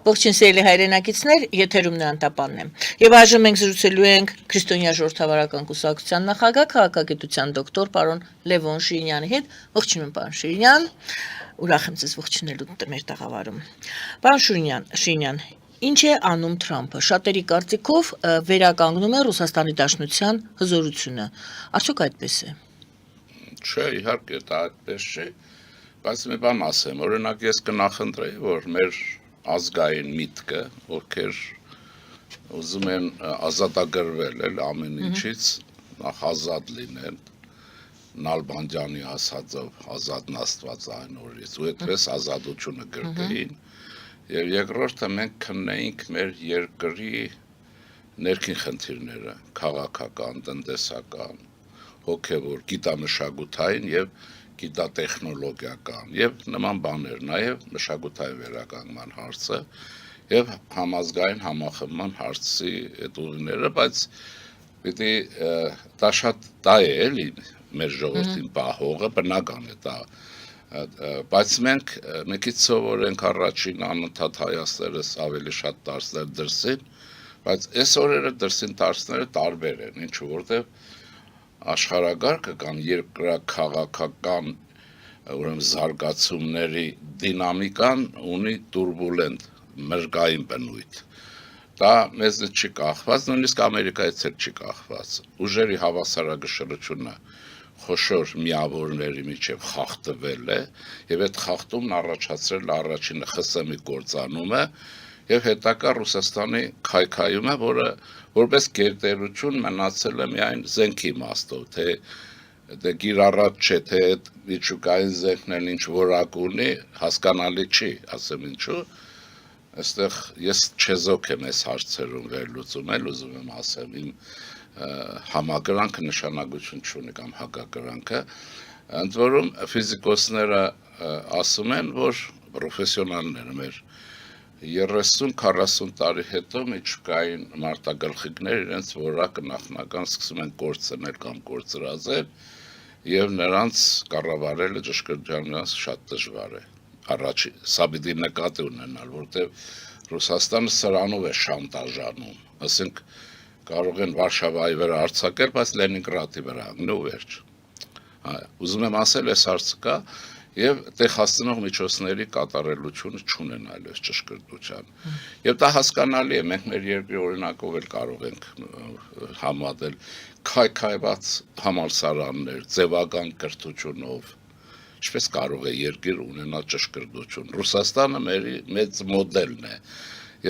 Ողջույն սիրելի հայրենակիցներ, եթերում Նանտապանն է։ Եվ այժմ մենք զրուցելու ենք Քրիստոնյա ժողովրդավարական կուսակցության նախագահ քաղաքագիտության դոկտոր պարոն Լևոն Շիրինյանի հետ։ Ողջույն պարոն Շիրինյան, ուրախ եմ ձեզ ողջունելու մեր տաղավարում։ Պարոն Շիրինյան, ինչ է անում Թրամփը։ Շատերի կարծիքով վերականգնում է Ռուսաստանի Դաշնության հզորությունը։ Արդյոք այդպես է։ Չէ, իհարկե դա այդպես չէ, բայց մի բան ասեմ, օրինակ ես կնախընտրեի, որ մեր ազգային միտքը, ովքեր ուզում են ազատագրվել էլ ամեն ինչից, նախ ազատ լինեն, Նալբանդյանի ասածով ազատն Աստված այն օրից, ու այդպես ազատությունը գրկեին, եւ երկրորդը մենք քննեինք մեր երկրի ներքին խնդիրները, քաղաքական, տնտեսական, հոգևոր, գիտամշակութային եւ գիտատեխնոլոգիական եւ նման բաներ, նաեւ մշակութային վերականգնման հարցը եւ համազգային համախմբման հարցի այդ ուղիները, բայց պիտի դա շատ դա է էլի մեր ժողովրդին պահողը, բնական է դա, բայց մենք մեկից սովորենք առաջին անընդհատ հայացքներս ավելի շատ դարձնել դրսին, բայց այս օրերը դրսին դարձները տարբեր են, ինչու որտեւ աշխարհագարկը կամ երկրաքաղաքական ուրեմն զարգացումների դինամիկան ունի տուրբուլենտ մրգային բնույթ։ Դա մեզնից չի կախված, նույնիսկ Ամերիկայից էլ չի կախված։ Ուժերի հավասարակշռությունը խոշոր միավորների միջև խախտվել է, եւ այդ խախտումն առաջացրել առաջինը ԽՍՀՄ-ի կործանումը եւ հետագա Ռուսաստանի քայքայումը, որը որպես գերտերություն մնացել է միայն զենքի իմաստով, թե գիրառած չէ, թե այդ միջուկային զենքն էլ ինչ որակ ունի, հասկանալի չի, ասեմ ինչու։ Այստեղ ես չեզոք եմ այս հարցերում վերլուծում էլ, ուզում եմ ասեմ, իմ համակրանքը նշանակություն չունի կամ հակակրանքը, ընդ որում ֆիզիկոսները ասում են, որ պրոֆեսիոնալները մեր 30-40 տարի հետո միջուկային մարտագլխիկներ իրենց որակը նախնական սկսում են կորցնել կամ կորցրածել եւ նրանց կառավարելը ճշգրտությամբ շատ դժվար է։ Առաջի սա պիտի նկատի ունենալ, որտեղ Ռուսաստանը սրանով է շանտաժանում, ասենք կարող են Վարշավայի վրա արձակել, բայց Լենինգրադի վրա հանգնու վերջ։ Ուզում եմ ասել, այս հարցը կա եւ տեղ հասցնող միջոցների կատարելությունը չունենալ այս ճշգրտության։ Եվ դա հասկանալի է, մենք մեր երկրի օրինակով էլ կարող ենք համատել քայքայված համալսարաններ, ձևական կրթությունով, ինչպես կարող է երկիր ունենալ ճշգրտություն։ Ռուսաստանը մեր մեծ մոդելն է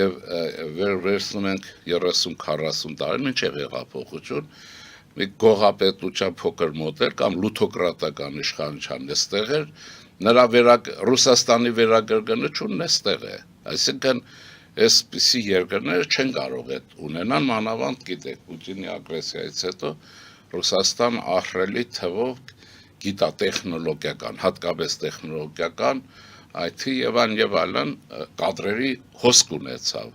եւ վերցնում ենք 30-40 տարի մինչեւ հեղափոխություն մի գողապետության փոքր մոդել կամ լութոկրատական իշխանության այստեղ էր, նրա Ռուսաստանի վերագրգռությունն այստեղ է, այսինքն այսպիսի երկրները չեն կարող այդ ունենալ, մանավանդ գիտեք, Պուտինի ագրեսիայից հետո Ռուսաստան ահռելի թվով գիտատեխնոլոգիական, հատկապես տեխնոլոգիական, IT եւ այլն կադրերի հոսք ունեցավ։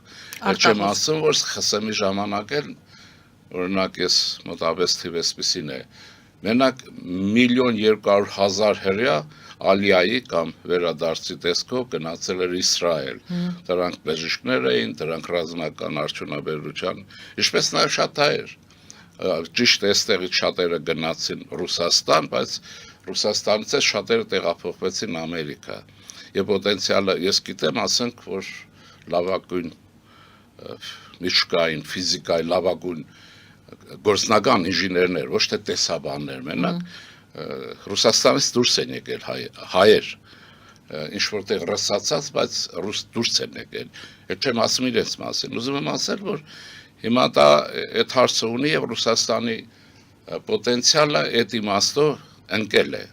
Չեմ ասում, որ ԽՍՀՄ-ի ժամանակ էլ օրինակ ես մոտավորապես թիվեսպիսին է, մենակ 1,200,000 հրյա Ալիայի կամ վերադարձի տեսքով գնացել էր Իսրայել։ Դրանք բժիշկներ էին, դրանք ռազմական արդյունաբերության, ինչպես նաեւ շատ հայեր։ Ճիշտ էստեղից շատերը գնացին Ռուսաստան, բայց Ռուսաստանից էլ շատերը տեղափոխվեցին Ամերիկա։ Եվ պոտենցիալը ես գիտեմ, ասենք, որ լավագույն միջուկային, ֆիզիկայի լավագույն գործնական ինժեներներ, ոչ թե տեսաբաններ, մենակ Ռուսաստանից դուրս են եկել հայեր, ինչ որտեղ ռուսացած, բայց դուրս են եկել։ Այդ չեմ ասում իրենց մասին, ուզում եմ ասել, որ հիմա դա այդ հարցը ունի եւ Ռուսաստանի պոտենցիալը այդ իմաստով ընկել է։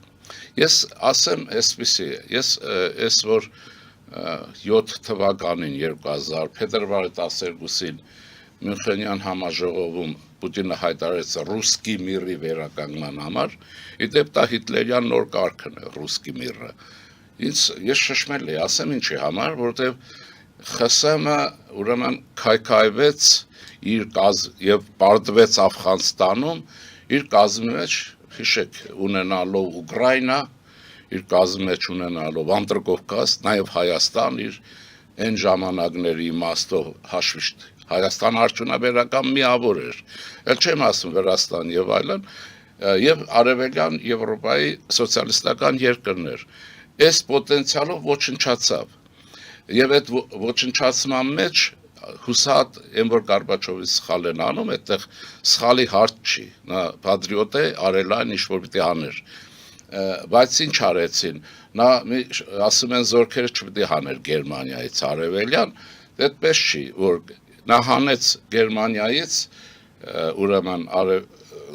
Ես ասեմ այսպեսի, ես այս որ 7 թվականին 2000 փետրվարի 12-ին Մյունխենյան համաժողովում Պուտինը հայտարարեց ռուսկի միրի վերականգնման համար, իդեպ դա հիտլերյան նոր կարգն է ռուսկի միրը։ Ես շշմել եմ, ասեմ ինչի համար, որտեղ ԽՍՀՄ ուրեմն քայքայվեց իր եւ պարտվեց Աֆղանստանում իր կազմի մեջ, հիշեք, ունենալով Ուկրաինա, իր կազմի մեջ ունենալով Անդրկովկաս, նաեւ Հայաստան իր այն ժամանակների իմաստով հաշվիշտ Հայաստան արդյունաբերական միավոր էր, էլ չեմ ասում Վրաստան եւ այլն, եւ արևելյան Եվրոպայի սոցիալիստական երկրներ, այս պոտենցիալով ոչնչացավ, եւ այդ ոչնչացման մեջ հուսատ այն որ Գորբաչովի սխալ են անում, այդտեղ սխալի հարց չի, նա պատրիոտ է, արել այն ինչ որ պիտի աներ, բայց ինչ արեցին, նա ասում են զորքերը չպիտի հաներ Գերմանիայից արևելյան, այդպես չի, որ նա հանեց Գերմանիայից ուրեմն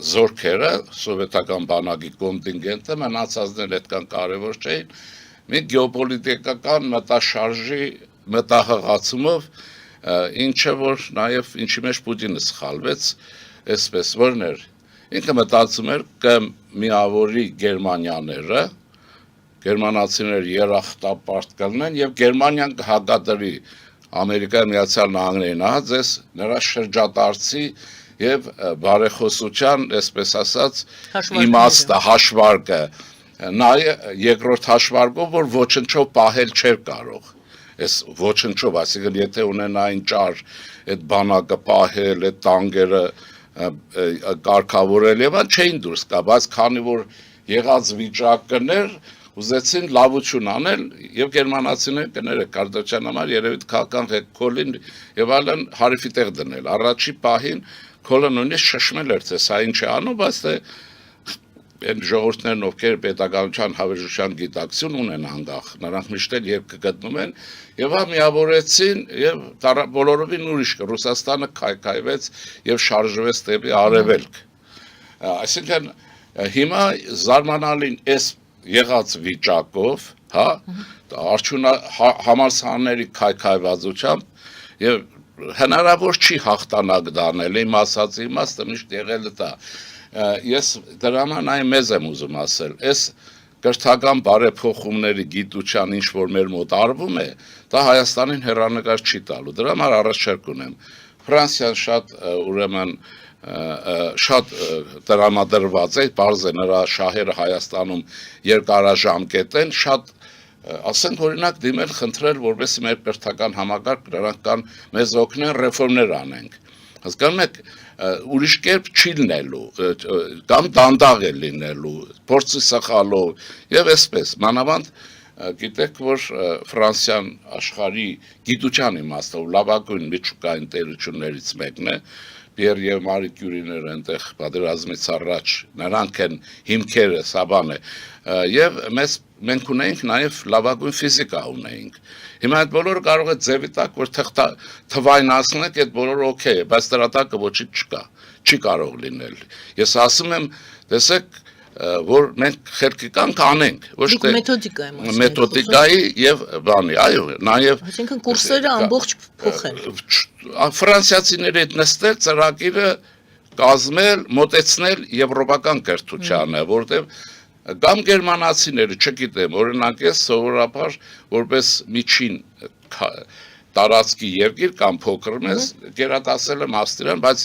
զորքերը, սովետական բանակի կոնտինգենտը, մնացածներն այդքան կարևոր չէին, մի գեոպոլիտիկական մտաշարժի մտահղացումով, ինչը որ նաև ինչի մեջ Պուտինը սխալվեց, այսպես որն էր, ինքը մտածում էր կմիավորի Գերմանիաները, գերմանացիները երախտապարտ կլինեն եւ Գերմանիան կհագադրի Ամերիկայի Միացյալ Նահանգներին, ահա ձեզ նրա շրջադարձի եւ բարեխոսության, այսպես ասած, իմաստը, հաշվարկը, նաեւ երկրորդ հաշվարկով, որ ոչնչով պահել չէր կարող, այս ոչնչով, այսինքն եթե ունենային ճար, այդ բանակը պահել, այդ տանկերը կարգավորել եւ այն չէին դուրս գա, բայց քանի որ եղած վիճակներ ուզեցին լավություն անել եւ գերմանացիները կները Կարդաչյան համար երևի քաղաքական հեկքոլին եւ այլն հարիֆի տեղ դնել առաջի պահին քոլը նույնիսկ շշմել էր թե սա ինչ է անում բայց թե այն ժողովուրդներն ովքեր պետականության հավերժության գիտակցություն ունեն անգախ նրանք միշտ էլ երբ կգտնում են եւ հա միավորեցին եւ բոլորովին ուրիշ Ռուսաստանը քայքայվեց եւ շարժվեց դեպի արևելք այսինքն հիմա զարմանալին այս եղած վիճակով, հա, համալսարանների քայքայվածությամբ եւ հնարավոր չի հաղթանակ դանել, իմ ասածի իմաստը միշտ եղել է դա։ Ես դրա համար այն մեզ եմ ուզում ասել, այս կրթական բարեփոխումների գիտության ինչ որ մեր մոտ արվում է, դա Հայաստանին հեռանկար չի տալու։ Դրա համար առաջարկ ունեմ։ Ֆրանսիան շատ ուրեմն շատ տրամադրված է, բարձ է նրա շահերը Հայաստանում երկարաժամկետ են, շատ ասենք օրինակ դիմել խնդրել, որպեսզի մեր կրթական համակարգ նրանք կան մեզ օգնեն ռեֆորմներ անենք։ Հասկանում եք, ուրիշ կերպ չի լինելու, կամ դանդաղ է լինելու, փորձի սխալով եւ այսպես, մանավանդ գիտեք, որ Ֆրանսիան աշխարհի գիտության իմաստով լավագույն միջուկային տերություններից մեկն է, Պիեր եւ Մարի Կյուրիները այնտեղ պատերազմից առաջ նրանք են հիմքերը, սա բան է եւ մենք ունենք նաեւ լավագույն ֆիզիկա ունենք հիմա այդ բոլորը կարող է ձևի տակ որ թվայնացնեք այդ բոլորը օքեյ է բայց դրա տակը ոչինչ չկա չի կարող լինել ես ասում եմ տեսեք որ մենք խելքի կանք անենք ոչ թե մեթոդիկայի եւ բանի այո նաեւ այսինքն կուրսերը ամբողջ փոխել Ֆրանսիացիների հետ նստել ծրագիրը կազմել մոտեցնել եվրոպական կրթությանը որտեղ կամ գերմանացիները չգիտեմ օրինակ ես սովորաբար որպես միջին տարածքի երկիր կամ փոքր մեզ գերադասել եմ Ավստրիան բայց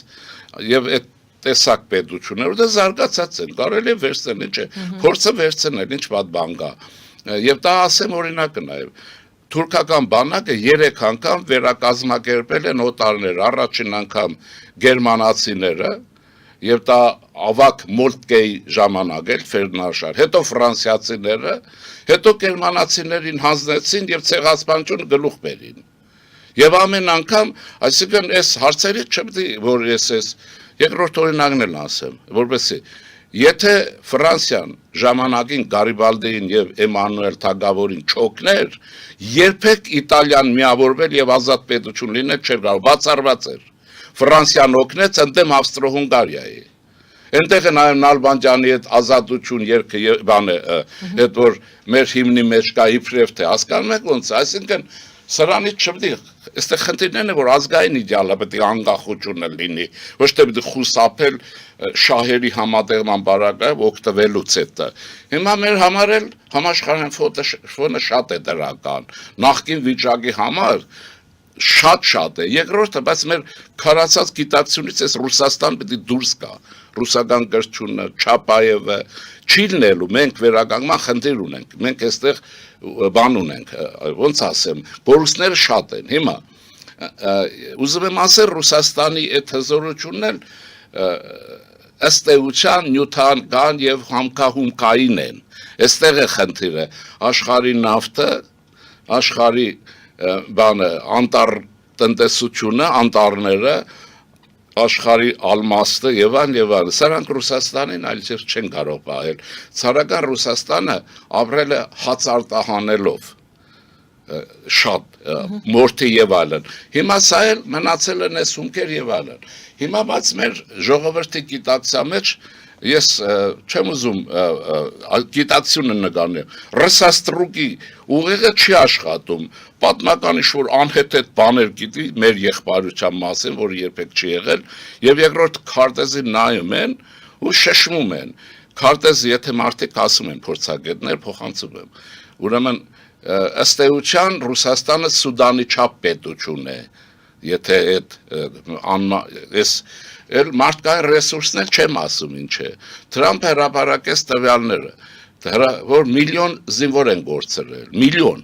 եւ այդ տեսակ պետությունները որտեղ զարգացած են կարելի է վերցնել ինչ է փորձը վերցնել ինչ բան կա եւ դա ասեմ օրինակը նաեւ թուրքական բանակը 3 անգամ վերակազմակերպել են օտարներ առաջին անգամ գերմանացիները եւ դա ավակ Մոլտկեի ժամանակ էլ Ֆերնաշար հետո ֆրանսիացիները հետո գերմանացիներին հանձնեցին եւ ցեղասպանություն գլուխ բերին եւ ամեն անգամ այսինքն այս հարցերը չպետք է որ ես երկրորդ օրինակն էլ ասեմ որպեսզի եթե Ֆրանսիան ժամանակին Գարիբալդիին եւ Էմանուել Թագավորին չօգներ երբեք Իտալիան միավորվել եւ ազատ պետություն լինել չէր կարող բացառված էր Ֆրանսիան օգնեց ընդդեմ Ավստրո-Հունգարիայի այնտեղ է նաեւ Նալբանդյանի այդ ազատություն երգը բանը այդ որ մեր հիմնի մեջ կա իբրև թե հասկանում եք ոնց այսինքն սրանից չպետք այստեղ խնդիրներն է որ ազգային իդեալը պետք է անկախությունը լինի ոչ թե պետք է խուսափել շահերի համատեղման բարակայով օգտվելուց հետո հիմա մեր համար էլ համաշխարհային ֆոնը շատ է դրական նախկին վիճակի համար շատ է երկրորդը բայց մեր քարացած գիտակցությունից էս Ռուսաստան պետք է դուրս գա ռուսական գրչունը, Չապայևը, չի լինելու, մենք վերականգնման խնդիր ունենք, մենք այստեղ բան ունենք, ոնց ասեմ, կորուստները շատ են, հիմա, ուզում եմ ասել Ռուսաստանի այդ հզորությունն էլ ըստ էության նյութական եւ համկահումկային են, այստեղ է խնդիրը, աշխարհի նավթը, աշխարհի բանը, անտառ տնտեսությունը, անտառները, աշխարհի ալմաստը եւ այլն, սրանք Ռուսաստանին այլ չեն կարող պահել։ Ցարական Ռուսաստանը ապրել է հաց արտահանելով շատ մորթի եւ այլն։ Հիմա սա էլ մնացել են այս հումքեր եւ այլն։ Հիմա բայց մեր ժողովրդի գիտակցության մեջ ես չեմ ուզում գիտակցությունը նկարել։ Ռսաստրուկի ուղեղը չի աշխատում։ Պատմական ինչ-որ անհետ բաներ գիտի մեր եղբայրության մասին, որը երբեք չի եղել, եւ երկրորդ քարտեզի նայում են ու շշմում են։ Քարտեզը եթե մարդիկ ասում են փորձագետներ, փոխանցում եմ։ Ուրեմն ըստ էության Ռուսաստանը Սուդանի չափ պետություն է։ Եթե այդ մարդկային ռեսուրսն էլ չեմ ասում ինչ է։ Թրամփը հրապարակեց տվյալները, որ միլիոն զինվոր են գործել, միլիոն։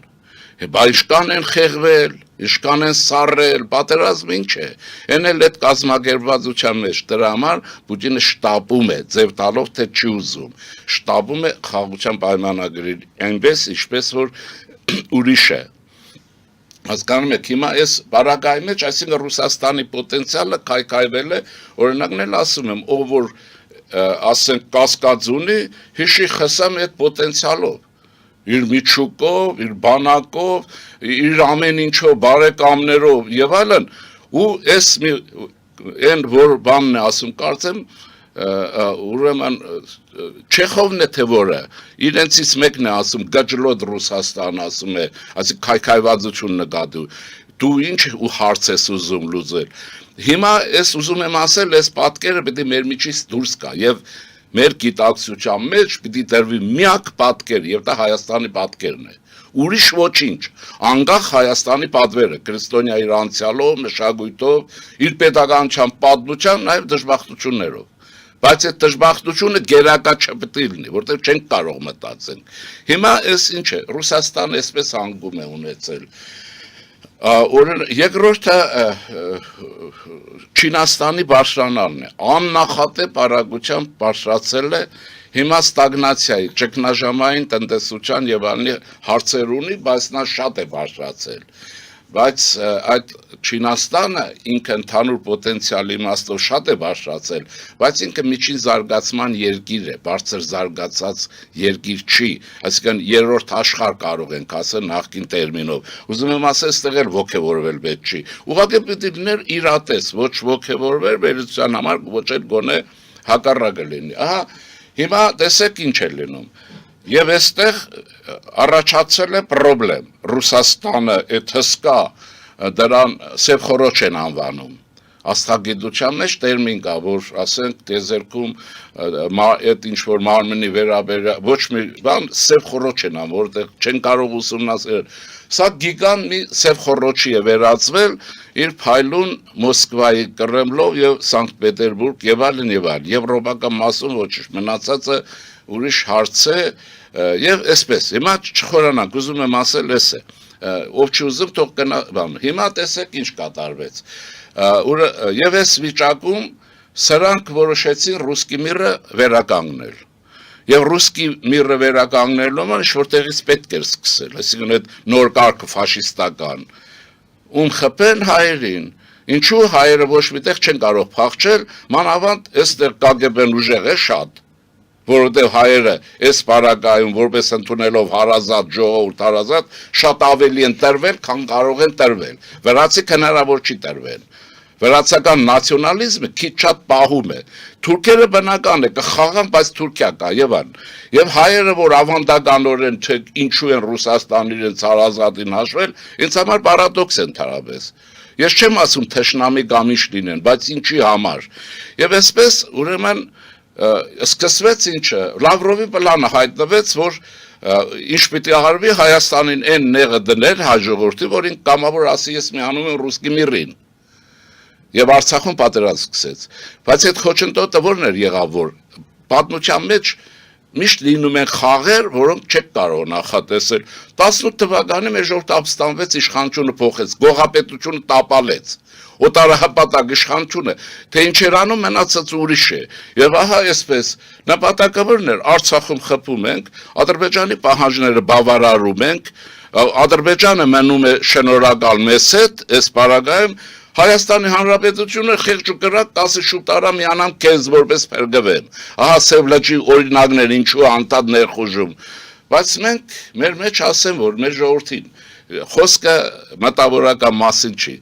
Բա իշքան են խեղվել, իշքան են սառել, պատերազմ ինչ է։ Այն էլ այդ կազմակերպվածության մեջ դրա համար Պուտինը շտապում է, ձև տալով թե չի ուզում։ Շտապում է խաղաղության պայմանագրի այնպես, ինչպես որ ուրիշ է։ Հասկանում եք, հիմա այս բարակայի մեջ, այսինքն Ռուսաստանի պոտենցիալը քայքայվել է, օրինակն էլ ասում եմ, ով որ ասենք կասկած ունի, հիշի խսամ այդ պոտենցիալով, իր միջուկով, իր բանակով, իր ամեն ինչով, բարեկամներով եւ այլն, ու այս այն որ բանն է ասում, կարծեմ ուրեմն Չեխովն է թե որը իրենցից մեկն է ասում գջլոդ Ռուսաստան ասում է ասի քայքայվածություն նկատու դու ինչ ու հարց ես ուզում լուծել հիմա ես ուզում եմ ասել այս պատկերը պետք է մեր միջից դուրս գա եւ մեր գիտակցության մեջ պիտի դրվի միակ պատկեր եւ դա Հայաստանի պատկերն է ուրիշ ոչինչ անկախ Հայաստանի պատվերը քրիստոնյա իր անցյալով մշակույթով իր պետականության պատմության նաեւ դժբախտություններով բայց այդ դժբախտությունը գերակա չպետք է լինի, որտեղ չենք կարող մտածել։ Հիմա այս ինչ է, Ռուսաստանը այսպես հանգում է ունեցել։ Երկրորդը Չինաստանի բարձրանալն է, աննախադեպ արագությամբ բարձրացել է, հիմա ստագնացիայի, ճգնաժամային տնտեսության եւ այլնի հարցեր ունի, բայց նա շատ է բարձրացել։ Բայց այդ Չինաստանը ինքը ընդհանուր պոտենցիալի իմաստով շատ է բարձրացել, բայց ինքը միջին զարգացման երկիր է, բարձր զարգացած երկիր չի, այսինքն երրորդ աշխարհ կարող ենք ասել նախկին տերմինով։ Ուզում եմ ասել, այստեղ էլ ոգևորվել պետք չի։ Ուղղակի պետք է լիներ իրատես, ոչ ոգևորվել վերլուծության համար, ոչ էլ գոնե հակառակը լինի։ Ահա, հիմա տեսեք ինչ է լինում։ Եվ այստեղ առաջացել է խնդրեմ Ռուսաստանը այդ հսկա դրան սև խորոչ են անվանում աստղագիտության մեջ տերմին կա որ ասենք դեզերքում այդ ինչ որ մարմնի վերաբերյալ ոչ մի բան սև խորոչ են ան որտեղ չեն կարող ուսումնասիրել սա գիգան մի սև խորոչի է վերածվել իր փայլուն Մոսկվայի Կրեմլով եւ Սանկտ Պետերբուրգ եւ այլն եվրոպական մասում ոչ մնացածը ուրիշ հարց է եւ այսպես հիմա չխորանանք ուզում եմ ասել էս է ով չուզում թող գնա բան հիմա տեսեք ինչ կատարվեց եւ այս վիճակում սրանք որոշեցին ռուսկի միրը վերականգնել եւ ռուսկի միրը վերականգնելու համար ինչ որտեղից պետք էր սկսել այսինքն այդ նոր կարգը ֆաշիստական ում խփեն հայերին ինչու հայերը ոչ միտեղ չեն կարող փախչել մանավանդ այստեղ կգբեն ուժեղ է շատ որովհետև հայերը այս պարագայում որպես ընդունելով հարազատ ժողովուրդ հարազատ շատ ավելի են տրվել, քան կարող են տրվել։ Վրացիք հնարավոր չի տրվել։ Վրացական նացիոնալիզմը քիչ շատ պահում է։ Թուրքերը բնական է կխաղան, բայց Թուրքիա կա եւ այլն։ Եվ հայերը որ ավանդականորեն թե ինչու են Ռուսաստան իրենց հարազատին հաշվել, ինձ համար պարադոքս է ընդհանրապես։ Ես չեմ ասում թշնամի գամիշ լինեն, բայց ինչի համար։ Եվ այսպես ուրեմն սկսվեց ինչը Լավրովի պլանը հայտնվեց որ ինչ պիտի արվի Հայաստանին այն նեղը դնել հաջողորդի որին կամավոր ասի ես միանում եմ ռուսկի միրին եւ Արցախում պատերազմ սկսեց։ Բայց այդ խոչընդոտը ո՞րն էր եղավ, որ պատմության մեջ միշտ լինում են խաղեր, որոնք չեք կարող նախատեսել։ 18 թվականի մեր ժողովուրդը ապստամբեց, իշխանությունը փոխեց, գողապետությունը տապալեց։ Օտարահապատակ իշխանությունը, թե ինչ էր անում, մնացած ուրիշ է։ Եվ ահա այսպես նպատակը ո՞րն էր, Արցախում խփում ենք, Ադրբեջանի պահանջները բավարարում ենք, Ադրբեջանը մնում է շնորհակալ մեզ հետ, այս պարագայում Հայաստանի Հանրապետությունը խեղճ ու կրակ 10 շուտ արա միանամ քեզ որպես փրկվեմ։ Ահա Սև լճի օրինակներ ինչու անդադ ներխուժում։ Բայց մենք մեր մեջ ասեմ, որ մեր ժողովրդին խոսքը մտավորական մասին չի։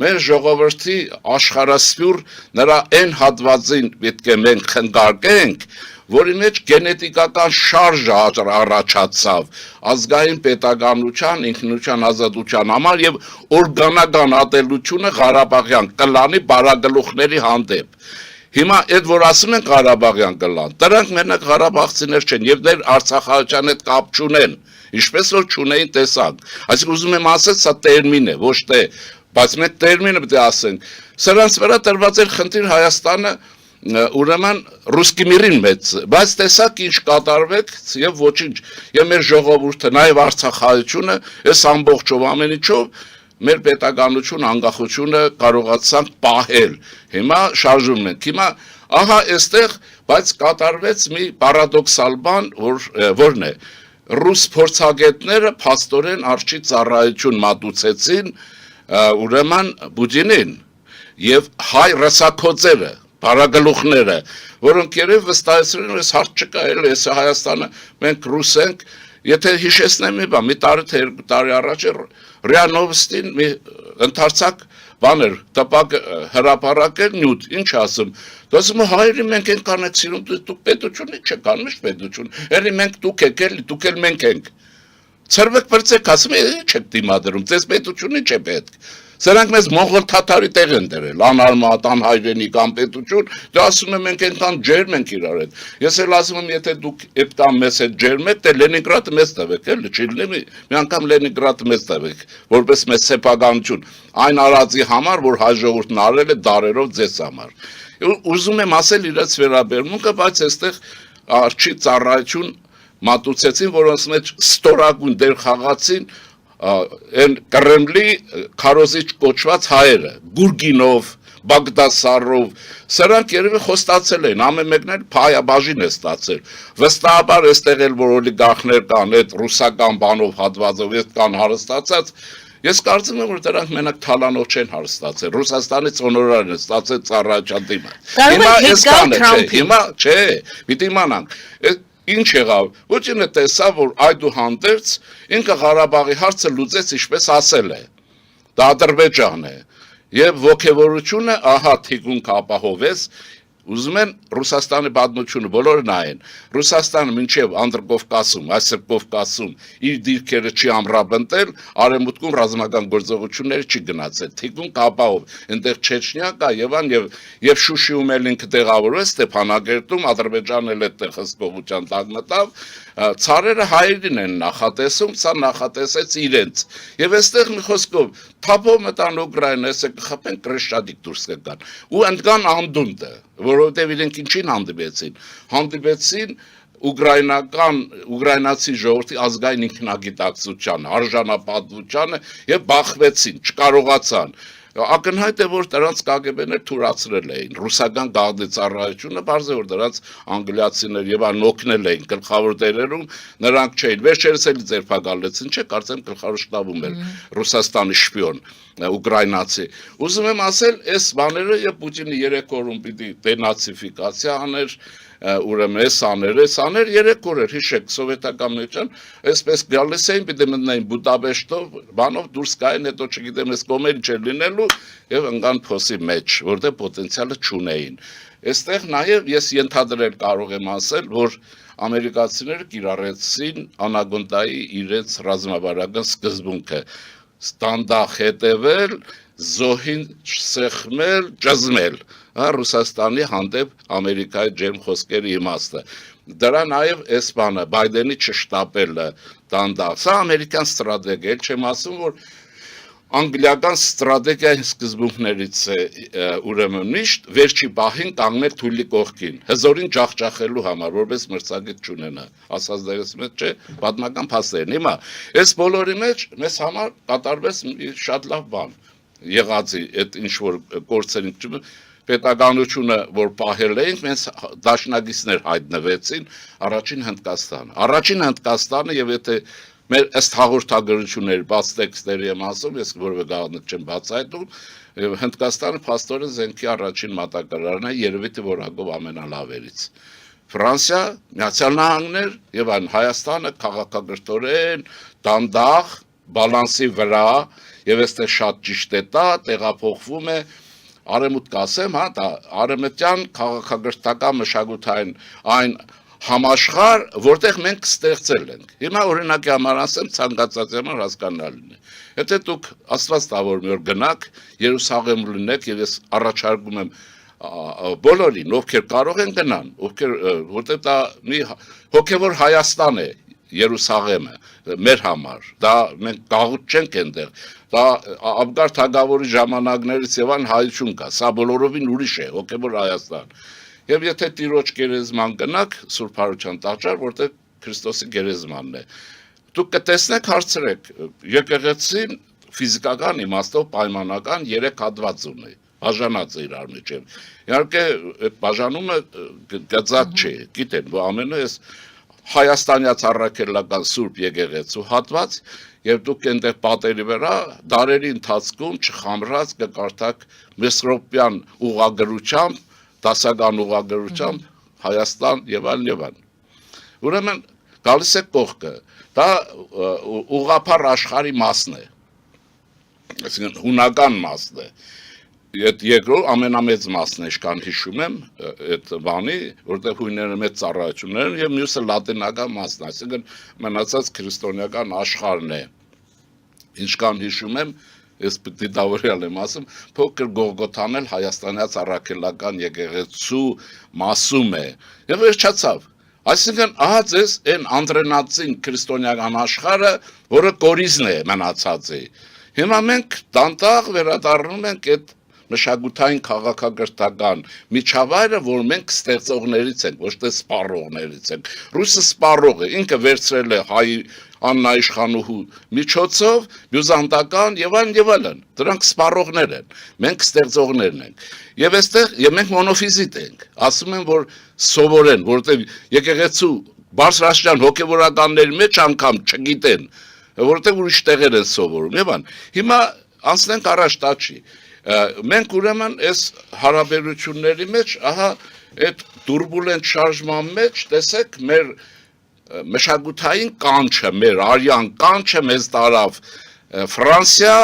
Մեր ժողովրդի աշխարհասփյուր նրա այն հատվածին պետք է մենք խնգարկենք, որի մեջ գենետիկական շարժը առաջացավ ազգային պետականության, ինքնության ազատության համար եւ օրգանական ատելությունը Ղարաբաղյան կլանի բարագլուխների հանդեպ։ Հիմա այդ որ ասում են Ղարաբաղյան կլան, դրանք մենակ ղարաբաղցիներ չեն եւ դեր Արցախահայության հետ կապ չունեն, ինչպես որ չունեին տեսակ։ Այսինքն ուզում եմ ասել, սա տերմին է, ոչ թե, բայց մենք տերմինը պետք է ասենք։ Սրանց վրա տրված էր խնդիր Հայաստանը ուրեմն ռուսկի միրին մեծ, բայց տեսակ ինչ կատարվեց եւ ոչինչ։ Եվ մեր ժողովուրդը, նաեւ Արցախահայությունը, այս ամբողջով ամեն ինչով մեր պետականություն, անկախությունը կարողացանք պահել։ Հիմա շարժում ենք։ Հիմա ահա այստեղ, բայց կատարվեց մի պարադոքսալ բան, որն է։ Ռուս փորձագետները փաստորեն արժի ծառայություն մատուցեցին ուրեմն Պուտինին եւ հայ ռասակոծերը, բարագլուխները, որոնք երբ վստահեցրին, որ հարց չկա, այս Հայաստանը մենք ռուս ենք, եթե հիշեցնեմ մի բան, մի տարի թե երկու տարի առաջ ՌԻԱ Նովոստին մի ընդարձակ բաներ, տպակ հրապարակել նյութ, ինչ ասում, դասում հայերի մենք ենք կանեք սիրում, դուք պետությունը չեք անում, ինչ պետություն, էլի մենք դուք եք, էլի դուք էլ մենք ենք։ Ցրվեք բրցեք, ասում չեք դիմադրում, ձեզ պետությունը չէ պետք։ Սրանք մեզ մոնղոլ թաթարի տեղ են դրել, անարմատ, անհայրենիք, անպետություն, դա ասում եմ մենք այնքան ջերմ ենք իրար հետ։ Ես էլ ասում եմ, եթե դուք այդքան մեզ հետ ջերմ եք, դե Լենինգրադը մեզ տվեք, էլի, չի լինի, մի անգամ Լենինգրադը մեզ տվեք, որպես մեծ սեփականություն, այն արածի համար, որ հայ ժողովուրդն արել է դարերով ձեզ համար։ Ուզում եմ ասել իրաց վերաբերմունքը, բայց այստեղ արժի ծառայություն մատուցեցին, որոնց մեջ ստորագույն դեր խաղացին այն Կրեմլի քարոզիչ կոչված հայերը, Գուրգինով, Բագդասարով, սրանք երևի խոստացել են, ամեն մեկն էլ փայաբաժին է ստացել։ Վստահաբար այստեղ էլ որ օլիգարխներ կան, այդ ռուսական բանով հատվածով այդ կան հարստացած, ես կարծում եմ որ դրանք մենակ թալանով չեն հարստացել։ Ռուսաստանից օնորար են ստացել ծառայության դիմաց։ Հիմա այս կանը չէ, հիմա չէ, պիտի իմանանք։ Ինչ եղավ, Պուտինը տեսավ, որ այդուհանդերձ ինքը Ղարաբաղի հարցը լուծեց, ինչպես ասել է, դա Ադրբեջան է, եւ ոգևորությունը ահա թիկունք ապահովեց, ուզում են Ռուսաստանի պատմությունը բոլորը նայեն, Ռուսաստանը մինչև Անդրկովկասում, այսօր Կովկասում իր դիրքերը չի ամրապնդել, արևմուտքում ռազմական գործողությունները չի գնացել, թիկունք ապահով, այնտեղ Չեչնիա կա եւ Շուշիում էլ ինքը տեղավորվեց, Ստեփանագերտում Ադրբեջանն էլ այդտեղ հսկողության տակ մտավ, ցարերը հայերին են նախատեսում, սա նախատեսեց իրենց։ Եվ այստեղ մի խոսքով թափով մտան Ուկրաինա, ասեք կխփեն Կրեշտադիկ դուրս կգան։ Ու ընդկան անդունդը, որովհետև իրենք ինչին հանդիպեցին ուկրաինացի ժողովրդի ազգային ինքնագիտակցության, արժանապատվությանը եւ բախվեցին, չկարողացան։ Ակնհայտ է, որ դրանց ԿԳԲ-ներ թուրացրել էին, ռուսական գաղտնի ծառայությունը, բարձր է, որ դրանց անգլիացիներ եւ այն օգնել էին գլխավոր դերերում, նրանք չէին։ Վերջերս էլ ձերբակալեցին, չէ՞, կարծեմ գլխավոր շտաբում էր Ռուսաստանի շպիոն ուկրաինացի։ Ուզում եմ ասել, այս բաները եւ Պուտինը 3 օրում պիտի դենացիֆիկացիա աներ, ուրեմն այս աներ 3 օր էր, հիշեք, սովետական միության, այսպես գալիս էին, պիտի մտնեին Բուդապեշտով, բանով դուրս գային, հետո չգիտեմ, այս կոմերի չէր լինելու եւ ընկան փոսի մեջ, որտեղ պոտենցիալը չունեին։ Այստեղ նաեւ ես ենթադրել կարող եմ ասել, որ ամերիկացիները կիրառեցին Անագոնդայի իրենց ռազմավարական սկզբունքը, ստանդախ հետևել, զոհին սեղմել, ճզմել, Ռուսաստանի հանդեպ Ամերիկայի ջերմ խոսքերի իմաստը։ Դրա նաև այս բանը Բայդենի չշտապելը դանդաղ, սա ամերիկյան ստրատեգիա, չեմ ասում, որ անգլիական ստրատեգիայի սկզբունքներից է ուրեմն միշտ վերջի պահին կանգնել թույլի կողքին, հզորին ջախջախելու համար, որպես մրցակից չունենա, ասած դերս մեջ չէ, պատմական փաստերն։ Հիմա, այս բոլորի մեջ մեզ համար կատարվեց շատ լավ բան, եղածի այդ ինչ-որ կորցերին, պետականությունը, որ պահել էինք, մենց դաշնակիցներ հայտնվեցին առաջին Հնդկաստանը։ Առաջին Հնդկաստանը եւ եթե մեր ըստ հաղորդագրությունների բաց տեքստերի եմ ասում, ես որևէ գաղտնիք չեմ բացահայտում, Հնդկաստանը փաստորեն զենքի առաջին մատակարարն է, երևի թե որակով ամենալավերից։ Ֆրանսիա, Միացյալ Նահանգներ եւ այն Հայաստանը քաղաքակրթորեն դանդաղ բալանսի վրա եւ այստեղ շատ ճիշտ է դա տեղափոխվում է արեմուտք ասեմ, հա, դա արեմտյան քաղաքակրթական մշակութային այն համաշխար, որտեղ մենք ստեղծել ենք։ Հիմա օրինակի համար ասեմ, ցանկացած համար հասկանալին է։ Եթե դուք Աստված տա որ մի օր գնաք, Երուսաղեմ լինեք եւ ես առաջարկում եմ բոլորին, ովքեր կարող են գնան, ովքեր որտեղ դա մի հոգեվոր Հայաստան է, Երուսաղեմը մեր համար։ Դա մենք գաղութ չենք այնտեղ։ Դա Աբգար թագավորի ժամանակներից եւ այն հայություն կա։ Սա բոլորովին ուրիշ է, հոգեվոր Հայաստան։ Եվ եթե Տիրոջ գերեզման գնաք, Սուրբ Հարության տաճար, որտեղ Քրիստոսի գերեզմանն է, դուք կտեսնեք, հարցրեք, եկեղեցին ֆիզիկական իմաստով պայմանական 3 հատված ունի, բաժանած է իրար միջև։ Իհարկե, այդ բաժանումը գծած չէ, գիտեն, որ ամենը էս հայաստանյաց առաքելական Սուրբ եկեղեցու հատված, եւ դուք այնտեղ պատերի վրա դարերի ընթացքում չխամրած կկարդաք Մեսրոպյան ուղագրությամբ դասական ուղագրությամբ Հայաստան եւ այլն։ Ուրեմն գալիս է կողքը, դա ուղղափառ աշխարհի մասն է, այսինքն հունական մասն է, այդ երկրորդ ամենամեծ մասն է, ինչքան հիշում եմ, այդ բանի, որտեղ հույները մեծ ծառայություններ են եւ մյուսը լատինական մասն է, այսինքն մնացած քրիստոնեական աշխարհն է, ինչքան հիշում եմ, ես պիտի դավրյալ եմ ասում, փոքր Գողգոթան էլ հայաստանյաց առաքելական եկեղեցու մասում է։ Եվ վերջացավ։ Այսինքն ահա ձեզ այն անդրենացին քրիստոնեական աշխարհը, որը կորիզն է մնացածի։ Հիմա մենք դանդաղ վերադառնում ենք այդ մշակութային քաղաքակրթական միջավայրը, որ մենք ստեղծողներից ենք, ոչ թե սպառողներից ենք։ Ռուսը սպառող է, ինքը վերցրել է հայ Աննա իշխանուհու միջոցով, բյուզանդական եւ այլն, դրանք սպառողներ են, մենք ստեղծողներն ենք։ Եվ այստեղ եւ մենք մոնոֆիզիտ ենք, ասում են, որ սովորեն, որտեղ եկեղեցու բարձրաստիճան հոգեվորականների մեջ անգամ չգիտեն, որտեղ ուրիշ տեղեր են սովորում, եւ այն։ Հիմա անցնենք առաջ տաճի։ Մենք ուրեմն այս հարաբերությունների մեջ, ահա այդ տուրբուլենտ շարժման մեջ, տեսեք, մեր մշակութային կանչը, մեր արյան կանչը մեզ տարավ Ֆրանսիա,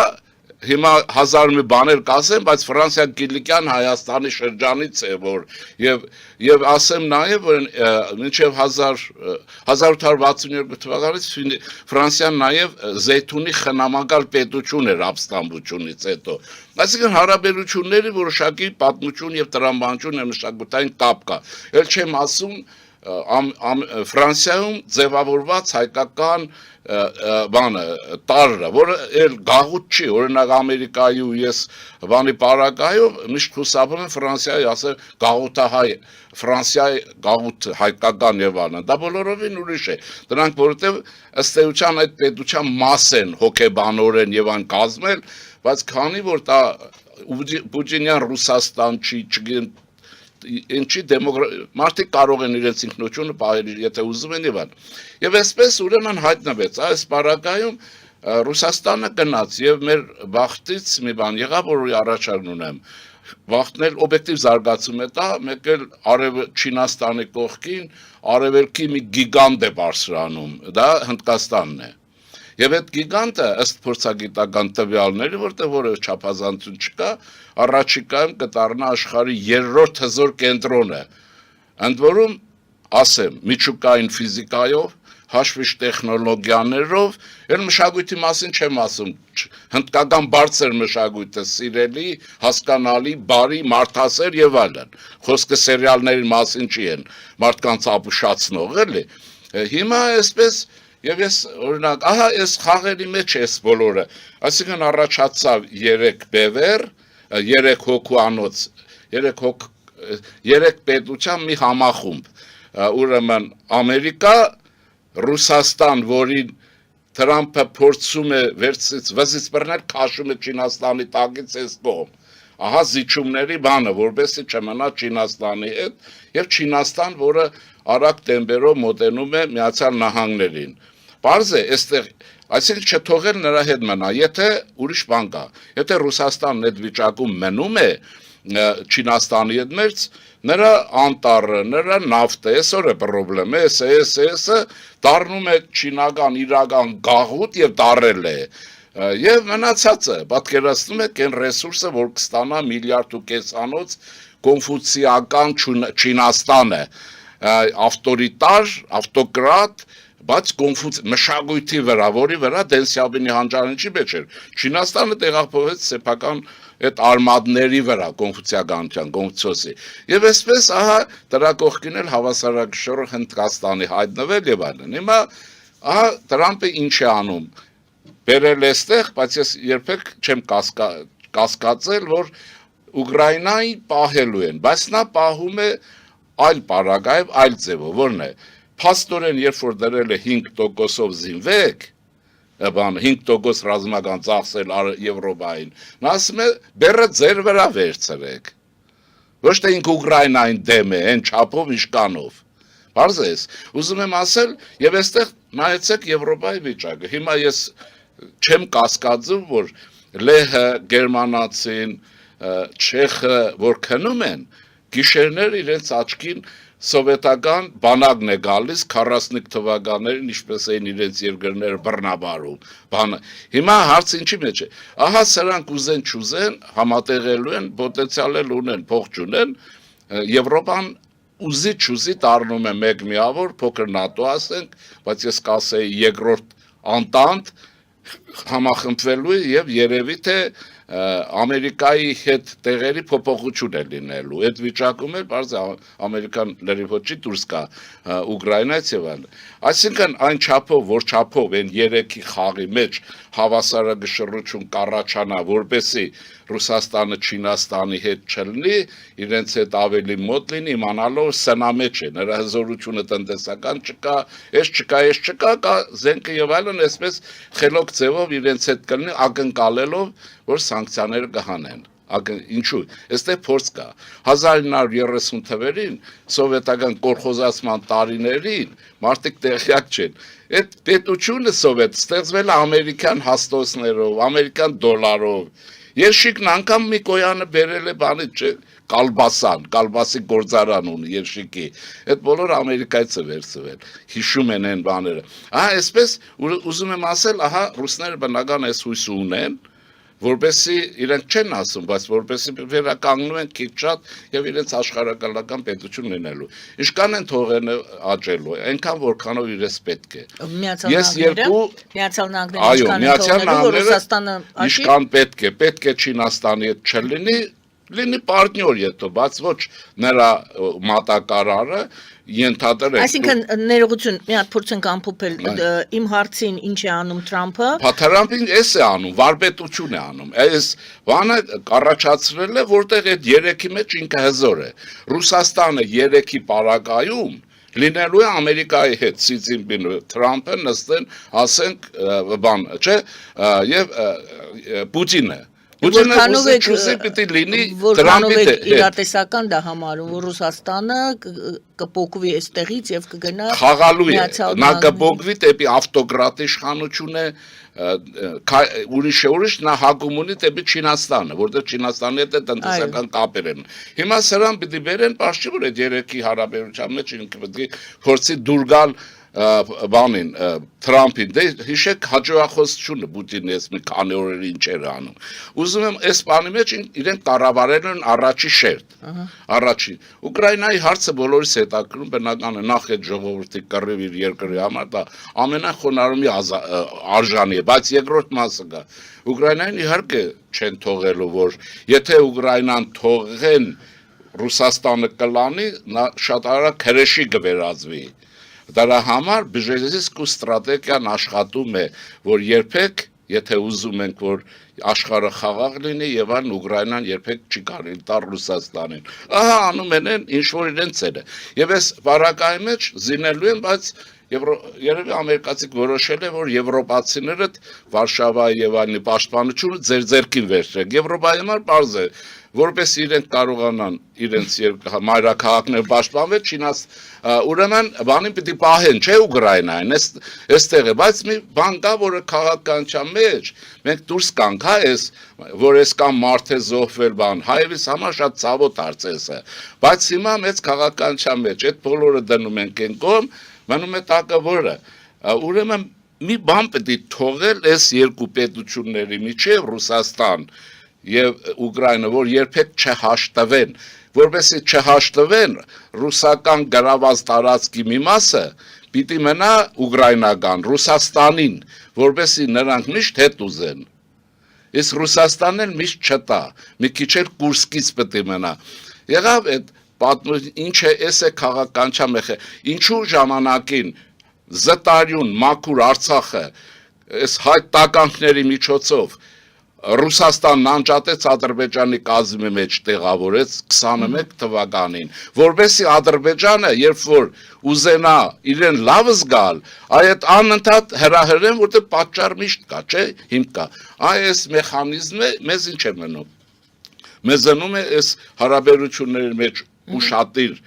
հիմա հազար մի բաներ կասեմ, բայց Ֆրանսիա Կիլիկյան Հայաստանի շրջանից է, որ եւ ասեմ նաեւ, որ մինչեւ 1862 թվականից Ֆրանսիան նաեւ Զեյթունի խնամակալ պետություն էր ապստամբությունից հետո։ Այսինքն հարաբերությունների որոշակի պատմություն եւ տրամաբանություն եւ մշակութային կապ կա։ Էլ չեմ ասում Ֆրանսիայում ձևավորված հայկական բանը տարրը, որը էլ գաղութ չի, օրինակ Ամերիկայի ու ես բանի պարագայով միշտ հուսաբում եմ Ֆրանսիայի ասել գաղութահայ, Ֆրանսիայի գաղութ հայկական եւ այլն, դա բոլորովին ուրիշ է, դրանք որովհետեւ ըստ էության այդ պետության մաս են հոգեբանորեն եւ այն կազմել, բայց քանի որ դա Պուտինյան Ռուսաստան չի, չգիտեմ ինչի մարդիկ կարող են իրենց ինքնությունը պահել, եթե ուզում են եւ այլն։ Եվ այսպես ուրեմն հայտնվեց, այս պարագայում Ռուսաստանը գնաց եւ մեր բախտից մի բան եղավ, որ առաջարկ ունեմ։ Բախտն էլ օբյեկտիվ զարգացում է դա, մեկ էլ Չինաստանի կողքին արևելքի մի գիգանտ է բարձրանում, դա Հնդկաստանն է։ Եվ այդ գիգանտը ըստ փորձագիտական տվյալների, որտեղ որևէ չափազանցություն չկա, առաջիկայում կդառնա աշխարհի երրորդ հզոր կենտրոնը։ Ընդ որում, ասեմ, միջուկային ֆիզիկայով, հաշվիչ տեխնոլոգիաներով, այլ մշակույթի մասին չեմ ասում, հնդկական բարձր մշակույթը սիրելի, հասկանալի, բարի, մարդասեր եւ այլն։ Խոսքը սերիալների մասին չի են, մարդկանց ապուշացնող, էլի։ Հիմա այսպես Եվ ես օրինակ, ահա այս խաղերի մեջ էս բոլորը, այսինքն առաջացավ 3 բևեր, 3 հոգուանոց, 3 պետության մի համախումբ, ուրեմն Ամերիկա, Ռուսաստան, որին Թրամփը փորձում է վերցից վզից բռնել, քաշում է Չինաստանի տակից այս կողմ, ահա զիջումների բանը, որպեսզի չմնա Չինաստանի հետ, եւ Չինաստան, որը արագ տեմպերով մոտենում է Միացյալ Նահանգներին։ Պարզ է, այստեղ, այսինքն չթողել նրա հետ մնա, եթե ուրիշ բան կա, եթե Ռուսաստանն այդ վիճակում մնում է Չինաստանի հետ մերձ, նրա անտառը, նրա նավթը, այսօր է պրոբլեմ, էսը դառնում է չինական իրական գաղութ եւ դարել է։ Եվ մնացածը պատկերացնում եք այն ռեսուրսը, որ կստանա 1.5 միլիարդ կոնֆուցիական Չինաստանը, ավտորիտար, ավտոկրատ, բայց մշակույթի վրա, որի վրա Դեն Սյաոբինի հանճարենի մեջ էր։ Չինաստանը տեղափոխվեց սեփական այդ արմատների վրա կոնֆուցիականության, կոնֆուցիոսի։ Եվ այսպես ահա դրա կողքին էլ հավասարակշռ Հնդկաստանի հայտնվել եւ այլն։ Հիմա ահա Տրամփը ինչ է անում։ Բերել էստեղ, բայց ես երբեք չեմ կասկածել, որ Ուկրաինայի պահելու են, բայց նա պահում է այլ պարագայով, այլ ձևով, որն է։ Փաստորեն, երբ որ դրել է 5%-ով զինվեք, 5% ռազմական ծախսել Եվրոպային, նա ասում է, բեռը ձեր վրա վերցրեք։ Ոչ թե ինք Ուկրաինային դեմ է, այն չափով իշկանով։ Պարզ է, ուզում եմ ասել, եւ այստեղ նայեցեք Եվրոպայի վիճակը։ Հիմա ես չեմ կասկածում, որ լեհը, գերմանացին, չեխը, որ քնում են, գիշերներ իրենց աչքին սովետական բանակն է գալիս 45 թվականներին, ինչպես էին իրենց երկրները բռնաբարում։ Հիմա հարց ինչի մեջ է։ Ահա սրանք ուզեն չուզեն, համատեղելու են, պոտենցիալ էլ ունեն, փող չունեն, Եվրոպան ուզի չուզի դառնում է մեկ միավոր, փոքր ՆԱՏՕ ասենք, բայց ես կասեի երկրորդ անտանտ համախմբվելու եւ երևի թե Ամերիկայի հետ տեղերի փոփոխություն է լինելու։ Այդ վիճակում էլ բարձ Ամերիկան լրիվ դուրս կա Ուկրաինայից եւ այլն։ Այսինքն այն չափով, որ չափով այն 3-ի խաղի մեջ հավասարակշռություն կառաջանա, որպեսզի Ռուսաստանը Չինաստանի հետ չլինի, իրենց հետ ավելի մոտ լինի, իմանալով սնա մեջ է, նրա հզորությունը տնտեսական չկա, այս չկա, կա զենքը եւ այլն, այսպես խելոք ձևով իրենց հետ կլինի ակնկալելով, որ սանկցիաները կհանեն։ Ինչու՞։ Այստեղ փորձ կա։ 1930 թվերին սովետական կորխոզացման տարիներին մարդիկ տեղյակ չեն։ Այդ պետությունը սովետ ստեղծվել է ամերիկյան հաստոցներով, ամերիկյան դոլարով։ Երշիկն անգամ մի կոյանը բերել է բանի չէ, կալբասի գործարան ունի Երշիկի։ Այդ բոլորը Ամերիկայից է վերցվել։ Հիշում են այն բաները։ Ահա այսպես ուզում եմ ասել, ահա ռուսները բնական այս հույսը ունեն, որպեսզի իրենք չեն ասում, բայց որպեսզի վերականգնում են քիչ շատ եւ իրենց աշխարհակալական պետություն լինելու։ Ինչքան են թողեն աճելու, այնքան որքանով իրենց պետք է։ Միացյալ Նահանգները Ռուսաստանը ինչքան պետք է Չինաստանի հետ չլինի, լինի պարտնյոր եթե, բայց ոչ նրա մատակարարը ենթադրել։ Այսինքն ներողություն, մի հատ փորձենք ամփոփել իմ հարցին ինչ է անում Թրամփը։ Թրամփին էս է անում, վարպետություն է անում։ Այս բանը առաջացրել է, որտեղ այդ 3-ի մեջ ինքը հզոր է։ Ռուսաստանը 3-ի պարագայում լինելու է Ամերիկայի հետ Սի Ցզինպինը, Թրամփը նստեն, ասենք, բան, չէ, եւ Պուտինը Որքանով եք իրատեսական դա համարում, որ Ռուսաստանը կփոկվի այստեղից եւ կգնա խաղալու է, նա կփոկվի դեպի ավտոկրատ իշխանություն է, ուրիշ նա հակում ունի դեպի Չինաստանը, որտեղ Չինաստանի հետ տնտեսական կապեր են։ Հիմա սրան պիտի բերեն, բաշխի որ այդ 3-ի հարաբերության մեջ ինքը պետք է փորձի դուր գալ բանին Թրամփին դե հիշեք հաջողախոսությունը Պուտինի ես մի քանի օրեր ինչեր անում ուզում եմ այս բանի մեջ իրենք կառավարել են առաջի շերտ առաջին Ուկրաինայի հարցը բոլորիս հետաքրքրում բնական է նախ այդ ժողովրդի կռիվ իր երկրի համար դա ամենախոնարհումի արժանի է բայց երկրորդ մասը կա Ուկրաինային իհարկե չեն թողելու որ եթե Ուկրաինան թողեն Ռուսաստանը կլանի նա շատ արագ քրեշի կվերածվի Դրա համար բժշկի ստրատեգիան աշխատում է, որ երբեք, եթե ուզում ենք, որ աշխարհը խաղաղ լինի եւ այլն, Ուկրաինան երբեք չի կարելի տալ Ռուսաստանին։ Ահա անում են ինչ որ իրենց է։ Եվ այս վարակայի մեջ զինելու են, բայց երևի ամերիկացիք որոշել է, որ եվրոպացիները Վարշավայի եւ այլնի պաշտպանությունը ձերքին վերցրեն։ Եվրոպայի համար բարձ է, որպես իրենք կարողանան իրենց մայրաքաղաքներ պաշտպանվել, ուրեմն բանին պիտի պահեն, չէ Ուկրաինային, այստեղ է, բայց մի բան կա, որը քաղաքականության մեջ մենք դուրս կանք, հա, որ այսքան մարդ է զոհվել բան, հայերիս համար շատ ցավոտ հարցես է, բայց հիմա մեծ քաղաքականության մեջ այդ բոլորը դնում ենք այն կողմ, մնում է տակը որը, ուրեմն մի բան պետք է թողել այս երկու պետությունների միջև Ռուսաստան եւ Ուկրաինա, որ երբեք չհաշտվեն, որովհետեւ չհաշտվեն ռուսական գրաված տարածքի մի մասը պիտի մնա ուկրաինական, Ռուսաստանին, որովհետեւ նրանք միշտ հետ ուզեն։ Իսկ Ռուսաստանն էլ միշտ չտա, մի քիչ էլ Կուրսկից պետք է մնա։ Եղավ այդ ինչ է էս է քաղաքականության մեխը, ինչու ժամանակին զտարյուն մաքուր Արցախը այս հայտականքների միջոցով Ռուսաստանն անջատեց Ադրբեջանի կազմի մեջ տեղավորեց 21 թվականին, որովհետեւ Ադրբեջանը, երբ որ ուզենա իրեն լավ զգալ, այդ անընդհատ հրահրեն, որտեղ պատճառ միշտ կա, չէ, հիմք կա։ Այս մեխանիզմը մեզ ինչ է մնում։ Մեզ զնում է այս հարաբերությունների մեջ ուշադիր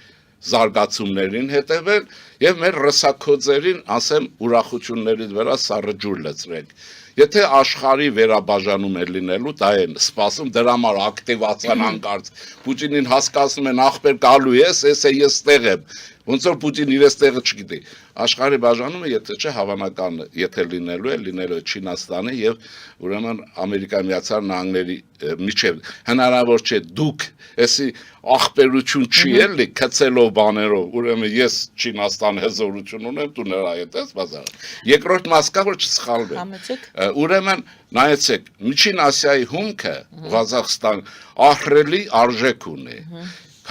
զարգացումներին հետևել եւ մեր ռսակոծերին, ասեմ, ուրախություններից վրա սառը ջուր լցրենք։ Եթե աշխարհի վերաբաժանում է լինելու, դա են սպասում դրա համար ակտիվացիան անկարծ Պուտինին հասկացնում են ախպեր գալու ես ես ստեղ եմ, ոնց որ Պուտին իր տեղը չգիտի։ Աշխարհի բաժանումը եթե չէ հավանական եթե լինելու է Չինաստանի եւ ուրեմն Ամերիկայի Միացյալ Նահանգների միջև հնարավոր չէ դուք էսի ախպերություն չի էլի քցելով բաներով ուրեմն ես Չինաստան հզորություն ունեմ դու նրա հետ ես բազար երկրորդ մաս կա որ չսխալվի ուրեմն նայեցեք Միջին Ասիայի հումքը Ղազախստան ահռելի արժեք ունի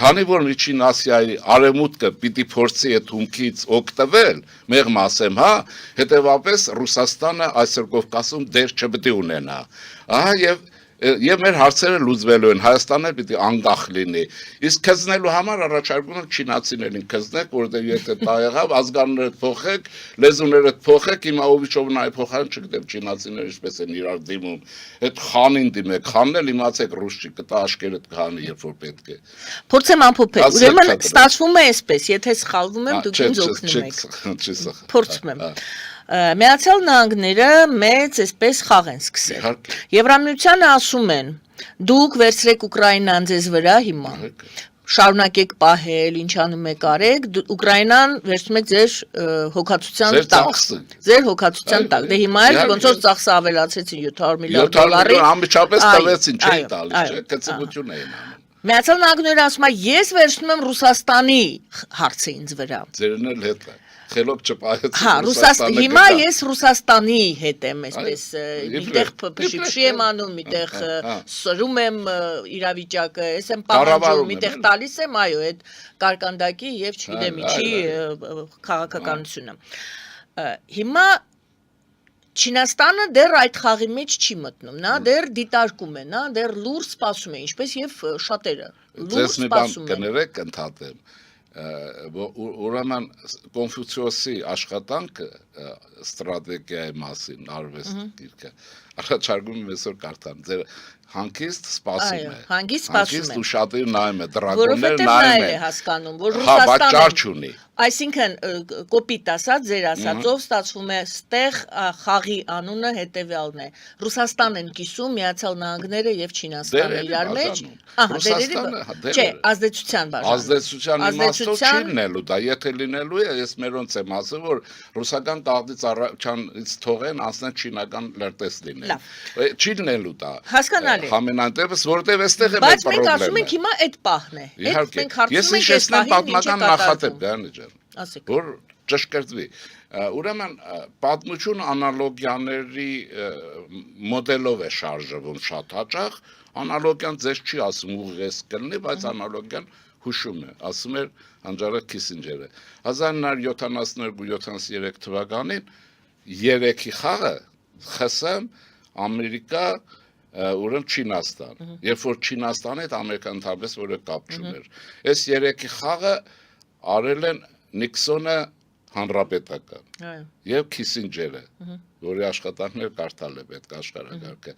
Քանի որ Միջին Ասիայի արևմուտքը պիտի փորձի այդ հումքից օգտվել, մեղմ ասեմ, հա, հետևաբար Ռուսաստանը այսօր Կովկասում դեր չպետք է ունենա։ Ահա եւ մեր հարցերը լուծվելու են, Հայաստանը պիտի անկախ լինի։ Իսկ քզնելու համար առաջարկում եմ չինացիներին քզնեք, որովհետեւ եթե դա եղավ, ազգանները փոխեք, լեզուները փոխեք, հիմա ովիչով նայ փոխան չգիտեմ չինացիները ինչպես են իրար դիմում։ Այդ խանին դիմեք, խանն էլ իմացեք ռուս չի, կտա աշկերտ քանի երբ որ պետք է։ Փորձեմ ամփոփել։ Ուրեմն ստացվում է այսպես, եթե սխալվում եմ, դուք ինձ օգնում եք։ Փորձում եմ։ Միացյալ Նահանգները մեծ այսպես խաղ են սկսել։ Եվրամիությանը ասում են. դուք վերցրեք Ուկրաինան ձեզ վրա հիմա։ Շարունակեք պահել, ինչ անում եք արեք, Ուկրաինան վերցնում եք ձեր հոգացության տակ։ Ձեր հոգացության տակ։ Դե հիմա էլ ոնց որ ծախսը ավելացրեցին 700 միլիոն դոլարի։ Անմիջապես տվեցին, չէի տալիս, չէ՞, կծկություն էին անում։ Միացյալ Նահանգները ասում է, ես վերցնում եմ Ռուսաստանի հարցը ինձ վրա։ Ձերն էլ հետ է։ Խելոք չպահեց Հա, Ռուսաստան հիմա ես Ռուսաստանի հետ եմ, այսպես միտեղ փշիփշի եմ անում, միտեղ սրում եմ իրավիճակը, ես եմ պահանջում, միտեղ տալիս եմ, այո, այդ կարկանդակի եւ չգիտեմ ինչի քաղաքականությունը։ Հիմա Չինաստանը դեռ այդ խաղի մեջ չի մտնում, նա դեռ դիտարկում է, նա դեռ լուր սպասում է, ինչպես եւ շատերը։ Լուր սպասում են։ Կներեք ընդհատեմ ուրեմն Կոնֆուցիոսի աշխատանքը ստրատեգիայի մասին արվեստ գիրքը առաջարկում եմ այսօր կարդան ձեր հանգիստ սպասում է հանգիստ ուշադիր նայում է դրագոններ նայում է հասկանում որ Ռուսաստանը բաճար չունի այսինքն կոպիտ ասած ձեր ասածով ստացվում է ստեղ խաղի անունը հետեւյալն է Ռուսաստանն են կիսում Միացյալ Նահանգները եւ Չինաստանը իրար մեջ ահա դերերի չէ ազդեցության բաժանում ազդեցության իմաստով չի լինելու դա եթե լինելու է ես մերոնց եմ ասում որ ռուսական տաղդից առաջանից թողեն ասեն չինական լրտես լինեն չի լինելու դա հասկանալի համենայնդեպս որովհետեւ այստեղ է մեր պրոբլեմը բայց մենք ասում ենք հիմա այդ պահն է այդ մենք հարցնում ենք այս պահին պատմական նախատեպ գանի ջան ասեք որ ճշգրտվի ուրեմն պատմություն անալոգիաների մոդելով է շարժվում շատ հաճախ անալոգիան ձեզ չի ասում ուղղես կլինի բայց անալոգիան հուշում է, ասում էր Անջարետ Քիսինջերը 1972-73 թվականին 3-ի խաղը ԽՍՀՄ Ամերիկա ուրեմն Չինաստան երբ որ Չինաստանի հետ Ամերիկան ընդհանրապես որը կապ չուներ այս 3-ի խաղը արել են Նիքսոնը հանրապետական եւ Քիսինջերը որի աշխատանքներ կարդալ է պետք աշխարհակարգը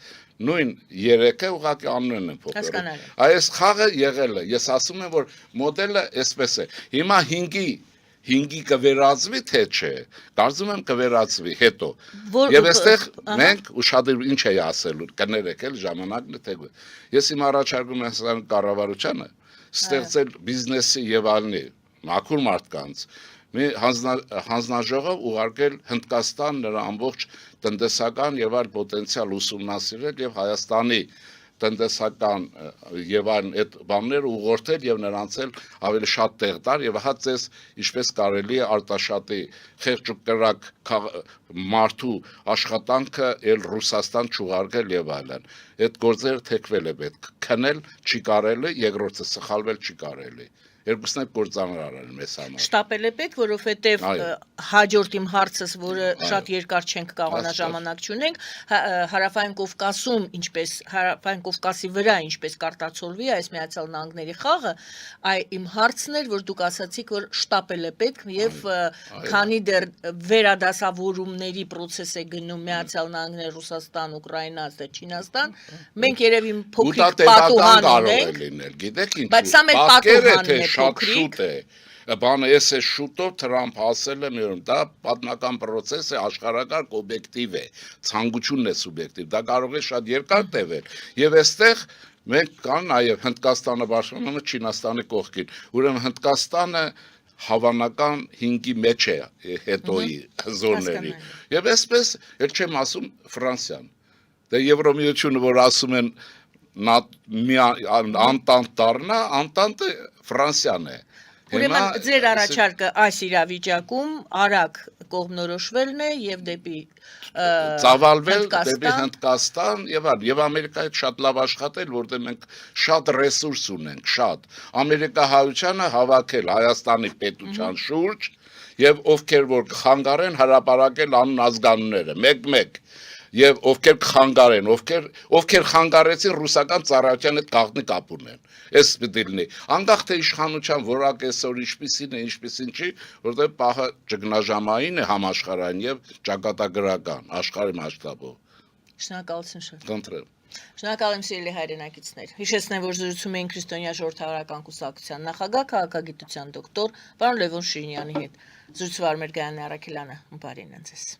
նույն 3-ը ուղղակի անունն են փոխել այս խաղը եղել է ես ասում եմ որ մոդելը այսպես է հիմա 5-ի կվերածվի թե չէ կարծում եմ կվերածվի հետո եւ այստեղ մենք ուշադիր ինչ էի ասելու կներեք էլ ժամանակն է թե ես իմ առաջարկում եմ կառավարությանը ստեղծել բիզնեսի եւ այլնի մաքուր մարդկանց մի հանձնաժողով ուղարկել Հնդկաստան նրա ամբողջ տնտեսական եւ այլ պոտենցիալ ուսումնասիրել եւ Հայաստանի տնտեսական եւ այլ այդ բաները ուղղորդել եւ նրանց էլ ավելի շատ տեղ տար եւ հա ցես ինչպես կարելի է արտաշատի խեղճ ու կրակ մարդու աշխատանքը էլ Ռուսաստան չուղարկել եւ այլն այդ գործերը թեքվել է պետք քնել չի կարելի երկրորդը սխալվել չի կարելի երկուսն էլ կործանարար են մեզ համար շտապել է պետք որովհետեւ հաջորդ իմ հարցս որը շատ երկար չենք կարողանա ժամանակ չունենք հարավային Կովկասում ինչպես հարավային Կովկասի վրա ինչպես կարտացոլվի այս Միացյալ Նահանգների խաղը այ իմ հարցն էր որ դուք ասացիք որ շտապել է պետք եւ քանի դեռ վերադասավորումների process է գնում Միացյալ Նահանգներ Ռուսաստան Ուկրաինա Չինաստան մենք երևի փոքրիկ պատուհան ունենք գիտեք ինչ բայց սա մեր պատուհանն է շատ շուտ է բանը էս է շուտով Թրամփ ասել է մի օր դա պատմական process է աշխարհակարգ օբյեկտիվ է ցանկությունն է սուբյեկտիվ դա կարող է շատ երկար տևել եւ այստեղ մենք կան նաեւ Հնդկաստանը բարձրանում է Չինաստանի կողքին ուրեմն Հնդկաստանը հավանական 5-ի մեջ է հետոյի զոնների եւ այսպես էլ չեմ ասում Ֆրանսիան դե Եվրոմիությունը որ ասում են անտանտ դառնա անտանտը Ֆրանսիան է ուրեմն ձեր առաջարկը այս իրավիճակում արագ կողմնորոշվելն է եւ դեպի ծավալվել դեպի Հնդկաստան եւ այլ եւ Ամերիկայի հետ շատ լավ աշխատել որտեղ մենք շատ ռեսուրս ունենք շատ Ամերիկահայությանը հավաքել Հայաստանի պետության շուրջ եւ ովքեր որ կխանգարեն հրապարակել անուն ազգանունները մեկ եւ ովքեր կխանգարեն ովքեր խանգարեցին ռուսական ծառայության հետ գաղտնի կապ ունեն այս պիտի լինի անկախ թե իշխանության որակ այսօր ինչպիսին է ինչպիսին չի որտեղ պահը ճգնաժամային է համաշխարհային եւ ճակատագրական աշխարհի մասշտաբով շնորհակալություն շատ կընտրեմ Շնորհակալ եմ սիրելի հայրենակիցներ հիշեցնեմ որ զրուցում էին Քրիստոնյա ժողովրդավարական կուսակցության նախագահ քաղաքագիտության դոկտոր պարոն Լևոն Շիրինյանի հետ զրուցվար մեր Գայանե Արաքելյանը բարին ընձեզ